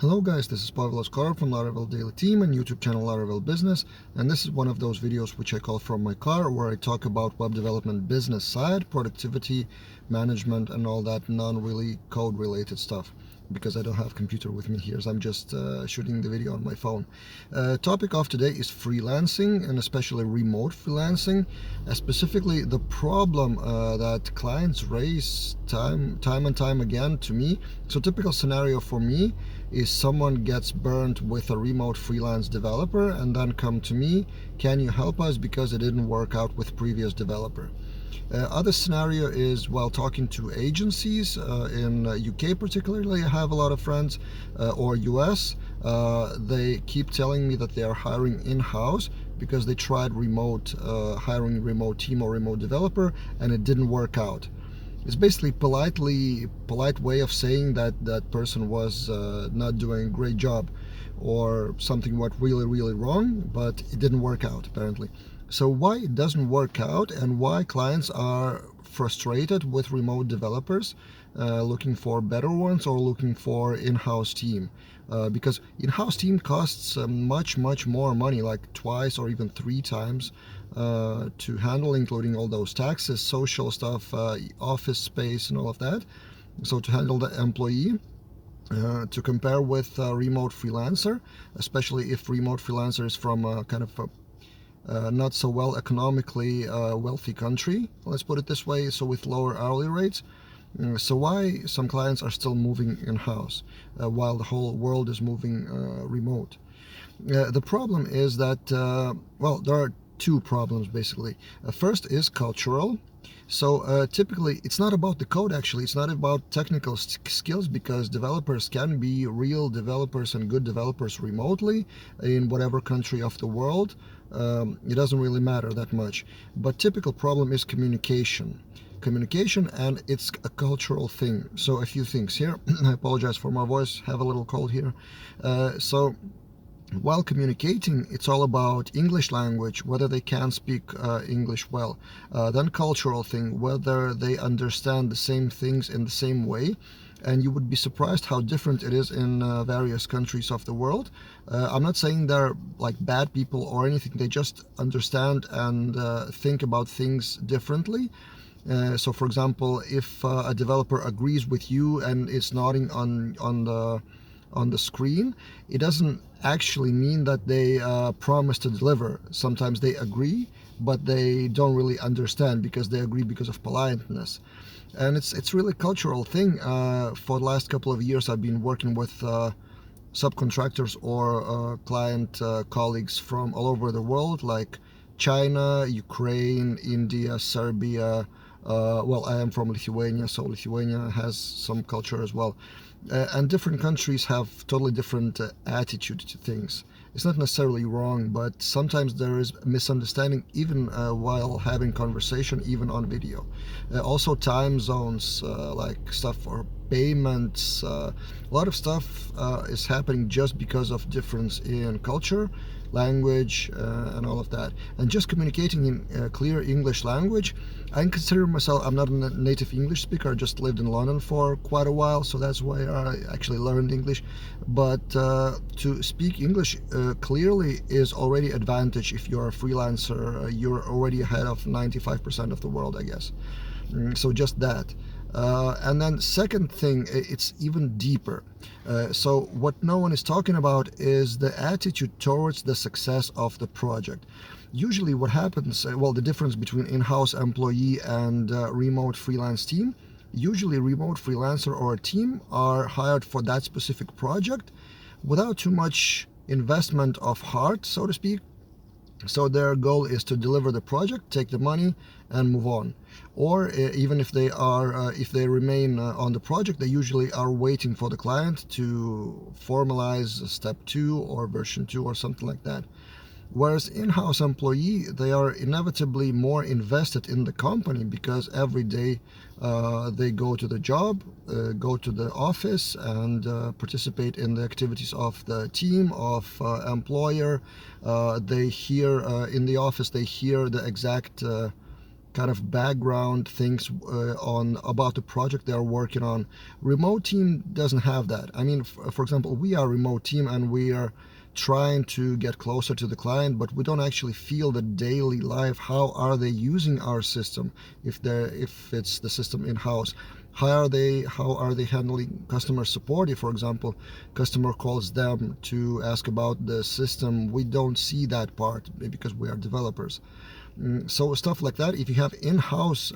Hello guys, this is Pavel Oskar from Laravel Daily Team and YouTube channel Laravel Business, and this is one of those videos which I call From My Car, where I talk about web development business side, productivity, management, and all that non-really code related stuff, because I don't have computer with me here, so I'm just shooting the video on my phone. Topic of today is freelancing, and especially remote freelancing, specifically the problem that clients raise time and time again to me. So typical scenario for me is someone gets burnt with a remote freelance developer and then come to me, can you help us because it didn't work out with previous developer. Other scenario is while talking to agencies in UK particularly. I have a lot of friends, or US. They keep telling me that they are hiring in-house because they tried hiring remote team or remote developer and it didn't work out. It's basically polite way of saying that that person was not doing a great job, or something went really wrong, but it didn't work out apparently. So why it doesn't work out and why clients are frustrated with remote developers, looking for better ones or looking for in-house team, because in-house team costs much more money, like twice or even 3 times to handle, including all those taxes, social stuff, office space and all of that. So to handle the employee, to compare with a remote freelancer, especially if remote freelancer is from a kind of not so well economically wealthy country, let's put it this way, so with lower hourly rates. So why some clients are still moving in-house while the whole world is moving remote? The problem is that, well, there are two problems basically. First is cultural. So typically it's not about the code, actually it's not about technical skills, because developers can be real developers and good developers remotely in whatever country of the world. It doesn't really matter that much, but typical problem is communication, and it's a cultural thing. So a few things here. I apologize for my voice, have a little cold here. So while communicating, it's all about English language, whether they can speak English well. Then cultural thing, whether they understand the same things in the same way. And you would be surprised how different it is in various countries of the world. I'm not saying they're like bad people or anything, they just understand and think about things differently. So for example, if a developer agrees with you and is nodding on the screen, it doesn't actually mean that they promise to deliver. Sometimes they agree, but they don't really understand because they agree because of politeness. And it's really a cultural thing. For the last couple of years I've been working with subcontractors or client colleagues from all over the world, like China, Ukraine, India, Serbia. Well, I am from Lithuania, so Lithuania has some culture as well. And different countries have totally different attitude to things. It's not necessarily wrong, but sometimes there is misunderstanding even while having conversation, even on video. Also time zones, like stuff for payments, a lot of stuff is happening just because of difference in culture, language, and all of that. And just communicating in clear English language. I consider myself, I'm not a native English speaker, I just lived in London for quite a while, so that's why I actually learned English. But to speak English clearly is already advantage. If you're a freelancer, you're already ahead of 95% of the world, I guess. So just that. And then second thing, it's even deeper. So what no one is talking about is the attitude towards the success of the project. Usually what happens, well, the difference between in-house employee and remote freelance team, usually remote freelancer or a team are hired for that specific project without too much investment of heart, so to speak. So their goal is to deliver the project, take the money, and move on. Or even if they remain on the project, they usually are waiting for the client to formalize step 2 or version 2 or something like that. Whereas in-house employee, they are inevitably more invested in the company, because every day they go to the job, go to the office, and participate in the activities of the team, of employer. They hear in the office, they hear the exact kind of background things on about the project they are working on. Remote team doesn't have that. I mean, for example, we are a remote team and we are trying to get closer to the client, but we don't actually feel the daily life. How are they using our system? If it's the system in-house, how are they handling customer support? If, for example, customer calls them to ask about the system, we don't see that part because we are developers. So stuff like that. If you have in-house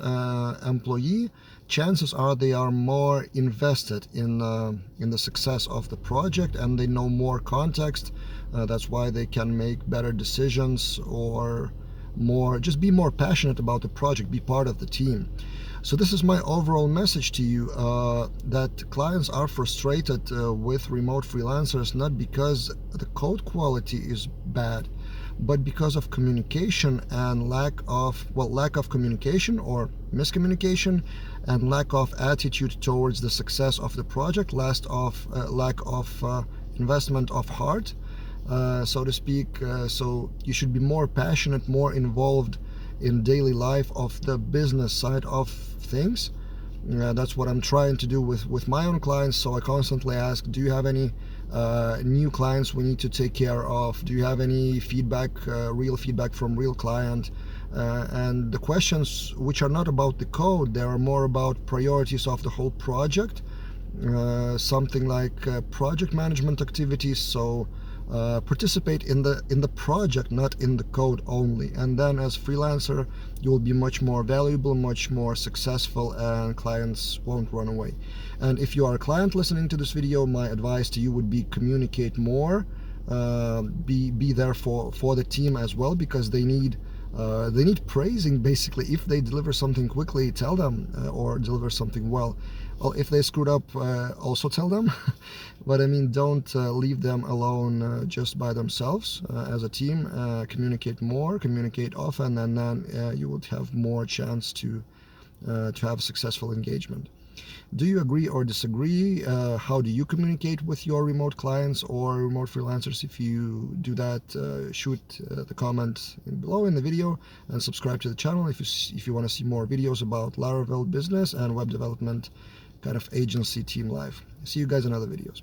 employee, chances are they are more invested in the success of the project, and they know more context. That's why they can make better decisions, or just be more passionate about the project, be part of the team. So this is my overall message to you, that clients are frustrated with remote freelancers, not because the code quality is bad, but because of communication and lack of communication or miscommunication, and lack of attitude towards the success of the project, lack of investment of heart, so to speak. So you should be more passionate, more involved in daily life of the business side of things. That's what I'm trying to do with my own clients. So I constantly ask, do you have any new clients we need to take care of? Do you have any feedback, real feedback from real client? And the questions which are not about the code, they are more about priorities of the whole project. Something like project management activities. So participate in the project, not in the code only, and then as freelancer you will be much more valuable, much more successful, and clients won't run away. And if you are a client listening to this video, my advice to you would be communicate more, be there for the team as well, because they need praising. Basically, if they deliver something quickly, tell them, or deliver something well. If they screwed up, also tell them. But I mean, don't leave them alone just by themselves. As a team, communicate more, communicate often, and then you would have more chance to have successful engagement. Do you agree or disagree? How do you communicate with your remote clients or remote freelancers? If you do that, shoot the comment below in the video, and subscribe to the channel if you want to see more videos about Laravel business and web development kind of agency team life. See you guys in other videos.